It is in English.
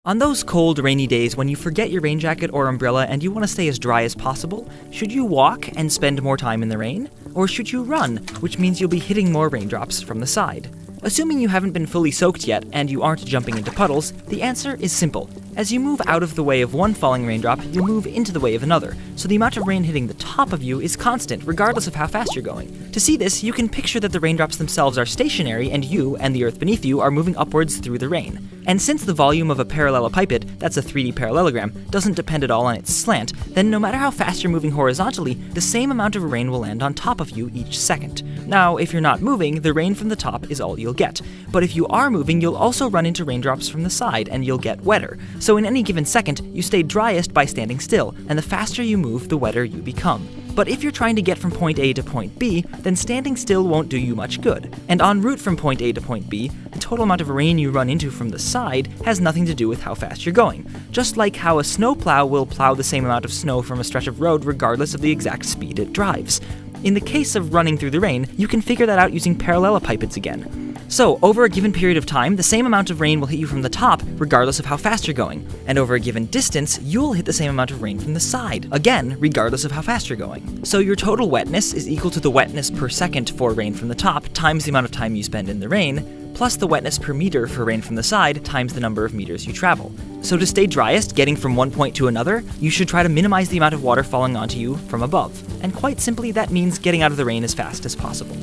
On those cold, rainy days when you forget your rain jacket or umbrella and you want to stay as dry as possible, should you walk and spend more time in the rain? Or should you run, which means you'll be hitting more raindrops from the side? Assuming you haven't been fully soaked yet and you aren't jumping into puddles, the answer is simple. As you move out of the way of one falling raindrop, you move into the way of another, so the amount of rain hitting the top of you is constant regardless of how fast you're going. To see this, you can picture that the raindrops themselves are stationary and you and the earth beneath you are moving upwards through the rain. And since the volume of a parallelepiped, that's a 3D parallelogram, doesn't depend at all on its slant, then no matter how fast you're moving horizontally, the same amount of rain will land on top of you each second. Now, if you're not moving, the rain from the top is all you'll get. But if you are moving, you'll also run into raindrops from the side and you'll get wetter. So in any given second, you stay driest by standing still, and the faster you move, the wetter you become. But if you're trying to get from point A to point B, then standing still won't do you much good. And en route from point A to point B, the total amount of rain you run into from the side has nothing to do with how fast you're going. Just like how a snowplow will plow the same amount of snow from a stretch of road regardless of the exact speed it drives. In the case of running through the rain, you can figure that out using parallelepipeds again. So, over a given period of time, the same amount of rain will hit you from the top, regardless of how fast you're going. And over a given distance, you'll hit the same amount of rain from the side, again, regardless of how fast you're going. So your total wetness is equal to the wetness per second for rain from the top, times the amount of time you spend in the rain, plus the wetness per meter for rain from the side, times the number of meters you travel. So to stay driest, getting from one point to another, you should try to minimize the amount of water falling onto you from above. And quite simply, that means getting out of the rain as fast as possible.